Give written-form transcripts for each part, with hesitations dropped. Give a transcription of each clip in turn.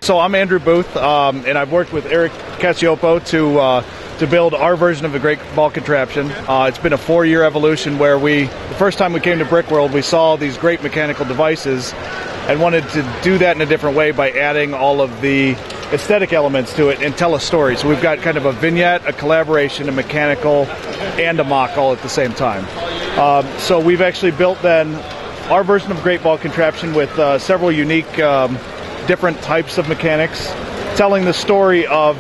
So I'm Andrew Booth, and I've worked with Eric Cacioppo to build our version of the Great Ball Contraption. It's been a 4-year evolution where the first time we came to Brickworld, we saw these great mechanical devices and wanted to do that in a different way by adding all of the aesthetic elements to it and tell a story. So we've got kind of a vignette, a collaboration, a mechanical, and a mock all at the same time. So we've actually built then our version of Great Ball Contraption with several unique different types of mechanics, telling the story of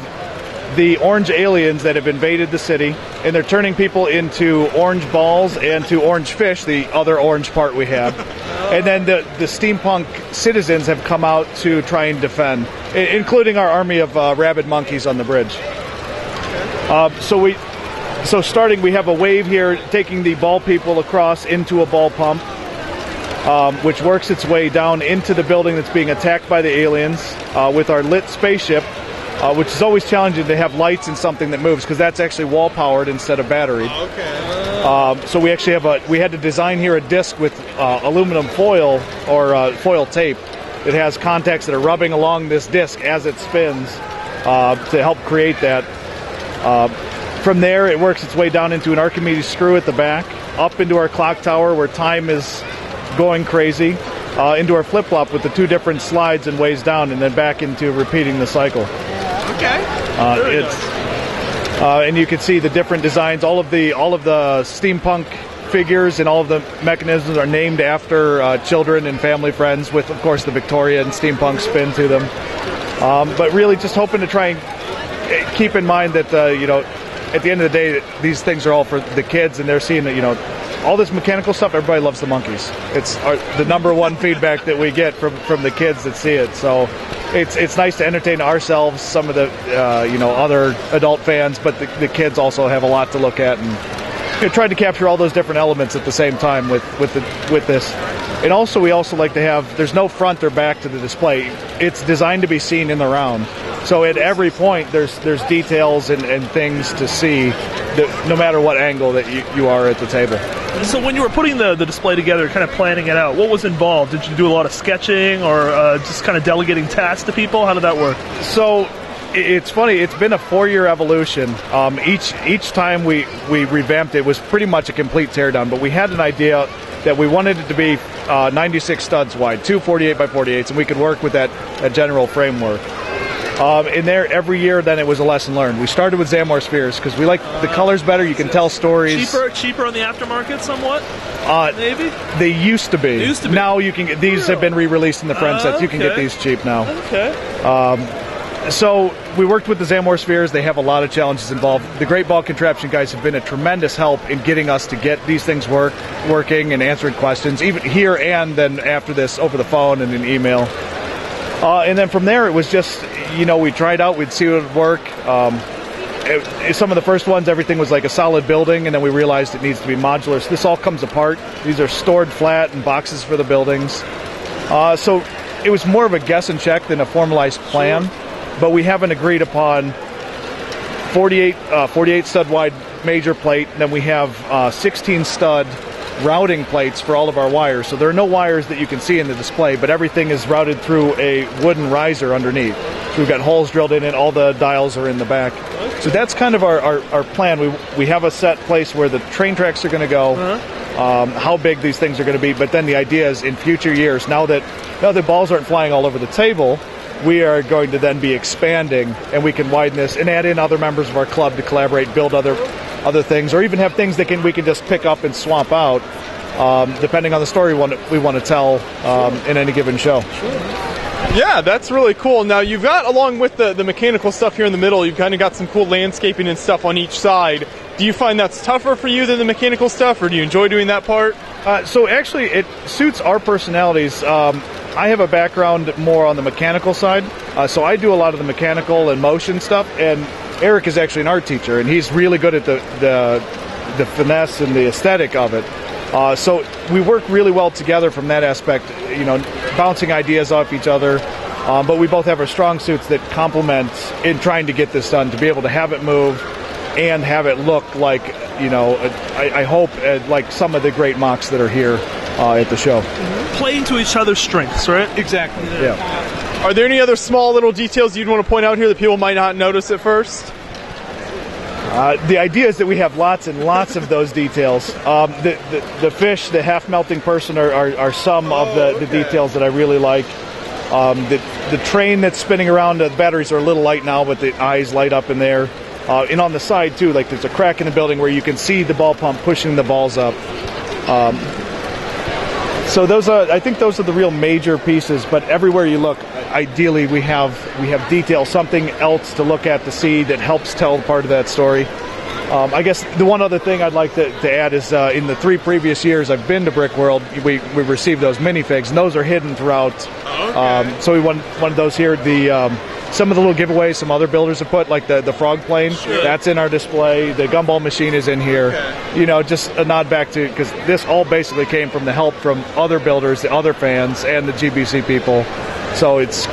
the orange aliens that have invaded the city, and they're turning people into orange balls and to orange fish, the other orange part we have. And then the steampunk citizens have come out to try and defend, including our army of rabid monkeys on the bridge. So starting, we have a wave here taking the ball people across into a ball pump, which works its way down into the building that's being attacked by the aliens with our lit spaceship, which is always challenging to have lights in something that moves, because that's actually wall powered instead of battery. So we actually we had to design here a disc with aluminum foil or foil tape that has contacts that are rubbing along this disc as it spins to help create that. From there, it works its way down into an Archimedes screw at the back, up into our clock tower where time is going crazy, into our flip-flop with the 2 different slides and ways down, and then back into repeating the cycle. Okay. And you can see the different designs. All of the steampunk figures and all of the mechanisms are named after children and family friends, with, of course, the Victoria and steampunk spin to them. But really just hoping to try and keep in mind that, at the end of the day, these things are all for the kids, and they're seeing that, all this mechanical stuff, everybody loves the monkeys. It's the number one feedback that we get from the kids that see it. So it's nice to entertain ourselves, some of the other adult fans, but the kids also have a lot to look at, and trying to capture all those different elements at the same time with this. And also, we also like to have, there's no front or back to the display. It's designed to be seen in the round. So at every point, there's details and things to see, that no matter what angle that you are at the table. So when you were putting the display together, kind of planning it out, what was involved? Did you do a lot of sketching or just kind of delegating tasks to people? How did that work? So it's funny, it's been a 4-year evolution. Each time we revamped it was pretty much a complete teardown, but we had an idea that we wanted it to be 96 studs wide, 2 48 by 48s, and we could work with that general framework. In there, every year, then it was a lesson learned. We started with Zamor spheres because we like the colors better. You can tell stories. Cheaper on the aftermarket, somewhat. Maybe they used to be. Now you can get these. Have been re-released in the friend sets. You can get these cheap now. Okay. So we worked with the Zamor spheres. They have a lot of challenges involved. The Great Ball Contraption guys have been a tremendous help in getting us to get these things working and answering questions, even here and then after this over the phone and in email. And then from there, it was just, we tried out, we'd see what would work. Some of the first ones, everything was like a solid building, and then we realized it needs to be modular. So this all comes apart. These are stored flat in boxes for the buildings. So it was more of a guess and check than a formalized plan. Sure. But we haven't agreed upon 48 stud wide major plate, and then we have 16 stud routing plates for all of our wires. So there are no wires that you can see in the display, but everything is routed through a wooden riser underneath. So we've got holes drilled in it, all the dials are in the back. So that's kind of our plan. We have a set place where the train tracks are going to go, how big these things are going to be, but then the idea is in future years, now that balls aren't flying all over the table, we are going to then be expanding, and we can widen this and add in other members of our club to collaborate, build other things, or even have things that we can just pick up and swap out, depending on the story we want to tell in any given show. Sure. Yeah, that's really cool. Now, you've got, along with the mechanical stuff here in the middle, you've kind of got some cool landscaping and stuff on each side. Do you find that's tougher for you than the mechanical stuff, or do you enjoy doing that part? So actually, it suits our personalities. I have a background more on the mechanical side, so I do a lot of the mechanical and motion stuff, and Eric is actually an art teacher, and he's really good at the finesse and the aesthetic of it. So we work really well together from that aspect, bouncing ideas off each other. But we both have our strong suits that complement in trying to get this done, to be able to have it move and have it look like, I hope like some of the great mocks that are here at the show. Playing to each other's strengths, right? Exactly. Yeah. Are there any other small little details you'd want to point out here that people might not notice at first? The idea is that we have lots and lots of those details. The fish, the half-melting person are some of the details that I really like. The train that's spinning around, the batteries are a little light now, but the eyes light up in there. And on the side, too, like there's a crack in the building where you can see the ball pump pushing the balls up. So I think those are the real major pieces, but everywhere you look, ideally we have detail, something else to look at to see that helps tell part of that story. I guess the one other thing I'd like to add is in the 3 previous years I've been to Brickworld, we received those minifigs, and those are hidden throughout. So we won one of those here. Some of the little giveaways some other builders have put, like the frog plane, that's in our display. The gumball machine is in here. You know, just a nod back to, because this all basically came from the help from other builders, the other fans, and the GBC people. So it's,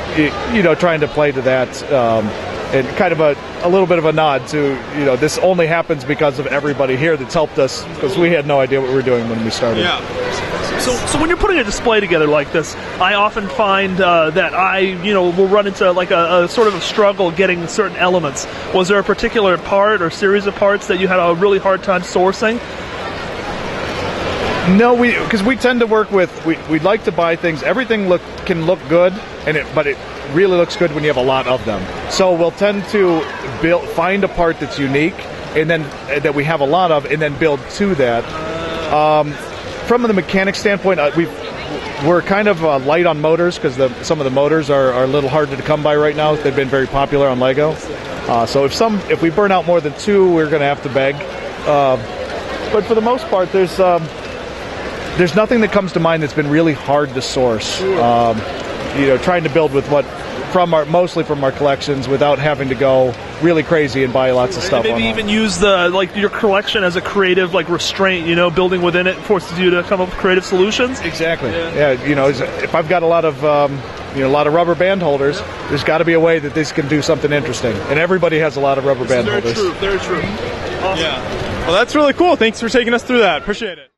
you know, trying to play to that. And kind of a little bit of a nod to, you know, this only happens because of everybody here that's helped us, because we had no idea what we were doing when we started. Yeah. So when you're putting a display together like this, I often find that will run into like a sort of a struggle getting certain elements. Was there a particular part or series of parts that you had a really hard time sourcing? No, because we tend to work with, we'd like to buy things. Everything can look good, but it really looks good when you have a lot of them. So we'll tend to find a part that's unique, and then that we have a lot of, and then build to that. From the mechanics standpoint, we're kind of light on motors, because some of the motors are a little hard to come by right now. They've been very popular on Lego. So if we burn out more than 2, we're going to have to beg. But for the most part, there's nothing that comes to mind that's been really hard to source. Trying to build with mostly from our collections without having to go really crazy and buy lots of stuff. And maybe even use your collection as a creative restraint. Building within it forces you to come up with creative solutions. Exactly. Yeah. If I've got a lot of rubber band holders, there's got to be a way that this can do something interesting. And everybody has a lot of rubber band holders. Very true. Awesome. Yeah. Well, that's really cool. Thanks for taking us through that. Appreciate it.